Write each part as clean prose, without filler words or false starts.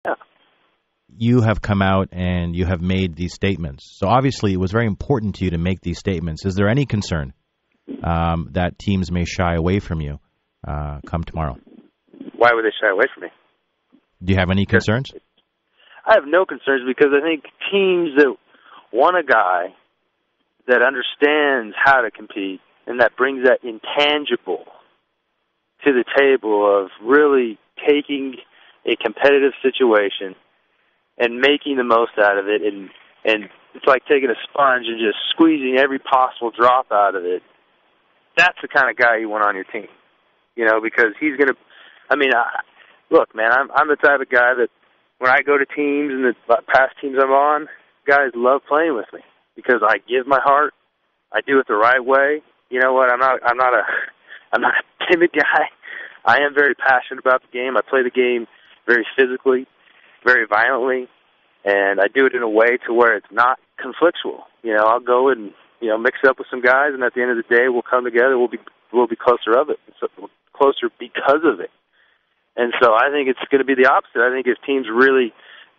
Yeah. You have come out and you have made these statements. So obviously it was very important to you to make these statements. Is there any concern that teams may shy away from you come tomorrow? Why would they shy away from me? Do you have any concerns? I have no concerns because I think teams that want a guy that understands how to compete and that brings that intangible to the table of really taking a competitive situation and making the most out of it, and it's like taking a sponge and just squeezing every possible drop out of it. That's the kind of guy you want on your team, because he's going to. I mean, look, man, I'm the type of guy that when I go to teams and the past teams I'm on, guys love playing with me because I give my heart, I do it the right way. You know what? I'm not a timid guy. I am very passionate about the game. I play the game very physically, very violently, and I do it in a way to where it's not conflictual. I'll go and mix it up with some guys, and at the end of the day, we'll come together. We'll be closer closer because of it. And so I think it's going to be the opposite. I think if teams really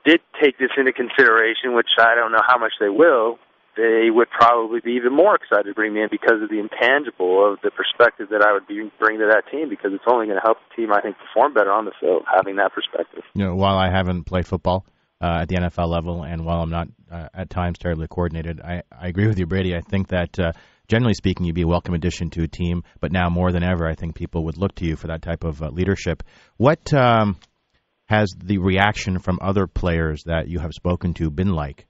did take this into consideration, which I don't know how much they will, they would probably be even more excited to bring me in because of the intangible of the perspective that I would bring to that team, because it's only going to help the team, I think, perform better on the field, having that perspective. While I haven't played football at the NFL level, and while I'm not at times terribly coordinated, I agree with you, Brady. I think that generally speaking, you'd be a welcome addition to a team, but now more than ever, I think people would look to you for that type of leadership. What has the reaction from other players that you have spoken to been like?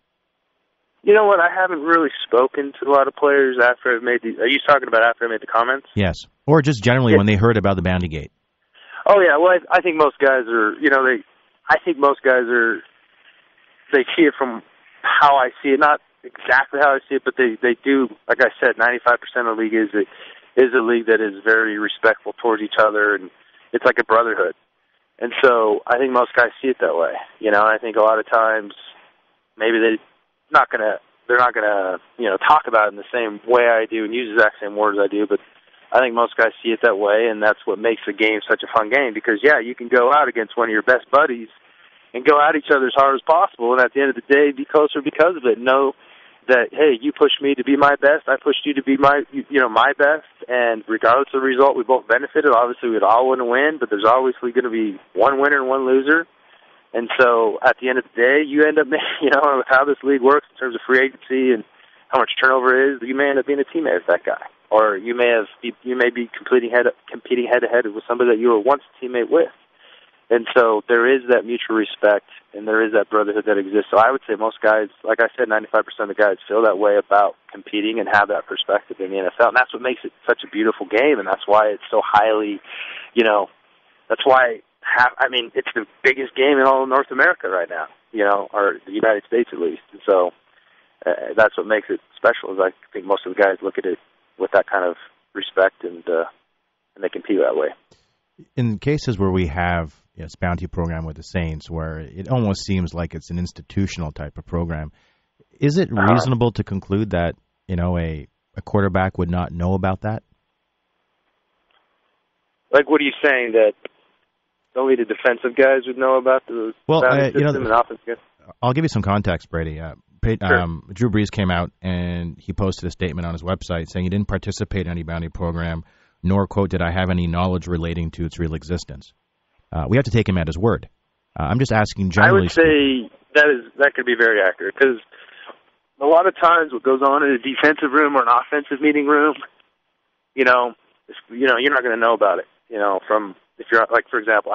You know what? I haven't really spoken to a lot of players after I've made the... Are you talking about after I made the comments? Yes. Or just generally when they heard about the Bounty Gate. Oh, yeah. Well, I think most guys are... I think most guys are... They see it from how I see it. Not exactly how I see it, but they do... Like I said, 95% of the league is a league that is very respectful towards each other, and it's like a brotherhood. And so I think most guys see it that way. I think a lot of times maybe they're not gonna talk about it in the same way I do and use the exact same words I do, but I think most guys see it that way, and that's what makes the game such a fun game, because you can go out against one of your best buddies and go at each other as hard as possible, and at the end of the day be closer because of it. Know that, hey, you pushed me to be my best, I pushed you to be my best, and regardless of the result, we both benefited. Obviously we'd all want to win, but there's obviously going to be one winner and one loser. And so at the end of the day, you end up, with how this league works in terms of free agency and how much turnover is, you may end up being a teammate with that guy. Or you may be competing head-to-head with somebody that you were once a teammate with. And so there is that mutual respect, and there is that brotherhood that exists. So I would say most guys, like I said, 95% of the guys feel that way about competing and have that perspective in the NFL. And that's what makes it such a beautiful game, and that's why it's so highly, that's why... it's the biggest game in all of North America right now, or the United States at least. And so that's what makes it special, is I think most of the guys look at it with that kind of respect, and they compete that way. In cases where we have this bounty program with the Saints, where it almost seems like it's an institutional type of program, is it reasonable to conclude that, a quarterback would not know about that? Like, what are you saying, that only the defensive guys would know about the system and offensive guys? I'll give you some context, Brady. Sure. Drew Brees came out and he posted a statement on his website saying he didn't participate in any bounty program, nor, quote, did I have any knowledge relating to its real existence. We have to take him at his word. I'm just asking generally. I would say that could be very accurate, because a lot of times what goes on in a defensive room or an offensive meeting room, you're not going to know about it. From, if you're, like, for example,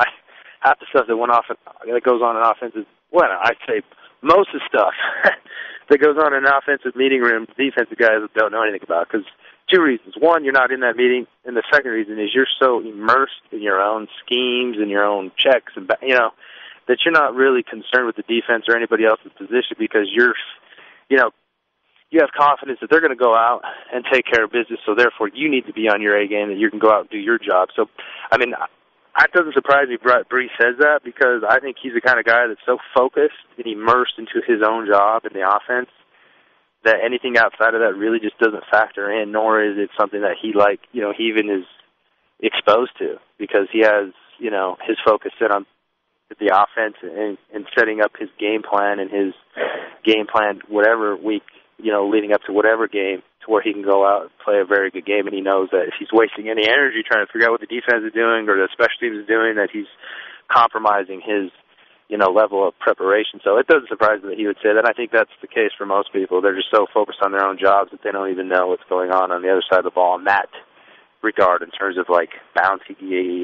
half the stuff that goes on in offensive, I'd say most of the stuff that goes on in an offensive meeting room, defensive guys don't know anything about, because two reasons. One, you're not in that meeting, and the second reason is you're so immersed in your own schemes and your own checks, and that you're not really concerned with the defense or anybody else's position, because you have confidence that they're going to go out and take care of business, so therefore you need to be on your A game, that you can go out and do your job. So, that doesn't surprise me Bree says that, because I think he's the kind of guy that's so focused and immersed into his own job in the offense that anything outside of that really just doesn't factor in, nor is it something that he he even is exposed to, because he has, his focus set on the offense and setting up his game plan and his game plan whatever week, leading up to whatever game, to where he can go out and play a very good game. And he knows that if he's wasting any energy trying to figure out what the defense is doing or the special teams is doing, that he's compromising his level of preparation. So it doesn't surprise me that he would say that. I think that's the case for most people. They're just so focused on their own jobs that they don't even know what's going on the other side of the ball in that regard, in terms of like bounty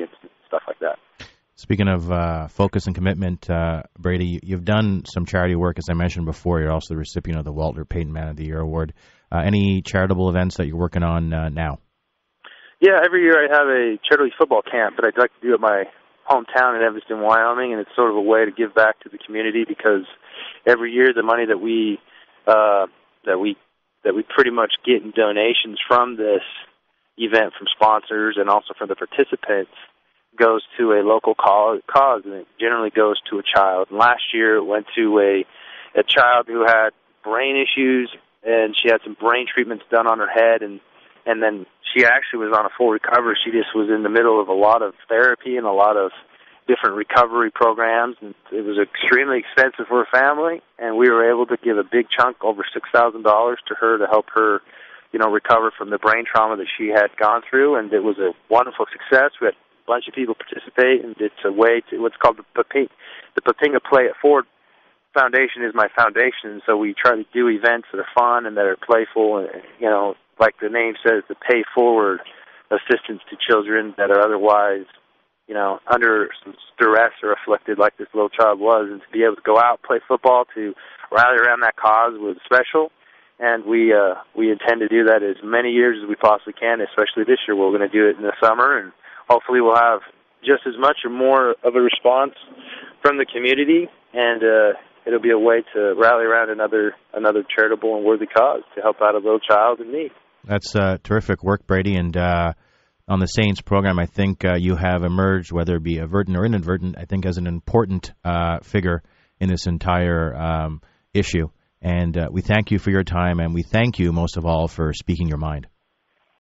and stuff like that. Speaking of focus and commitment, Brady, you've done some charity work, as I mentioned before. You're also the recipient of the Walter Payton Man of the Year Award. Any charitable events that you're working on now? Yeah, every year I have a charity football camp, but I'd like to do it at my hometown in Evanston, Wyoming, and it's sort of a way to give back to the community, because every year the money that we pretty much get in donations from this event, from sponsors and also from the participants, goes to a local cause, and it generally goes to a child. And last year it went to a child who had brain issues, and she had some brain treatments done on her head, and then she actually was on a full recovery. She just was in the middle of a lot of therapy and a lot of different recovery programs, and it was extremely expensive for her family, and we were able to give a big chunk, over $6,000, to her to help her, recover from the brain trauma that she had gone through, and it was a wonderful success. We had a bunch of people participate, and it's a way to what's called the Poppinga Play It Forward Foundation is my foundation, so we try to do events that are fun and that are playful, and, like the name says, to pay forward assistance to children that are otherwise, under some duress or afflicted like this little child was, and to be able to go out, play football, to rally around that cause was special. And we intend to do that as many years as we possibly can, especially this year. We're going to do it in the summer, and hopefully we'll have just as much or more of a response from the community, and it'll be a way to rally around another charitable and worthy cause to help out a little child in need. That's terrific work, Brady. And on the Saints program, I think you have emerged, whether it be advertent or inadvertent, I think as an important figure in this entire issue. And we thank you for your time, and we thank you most of all for speaking your mind.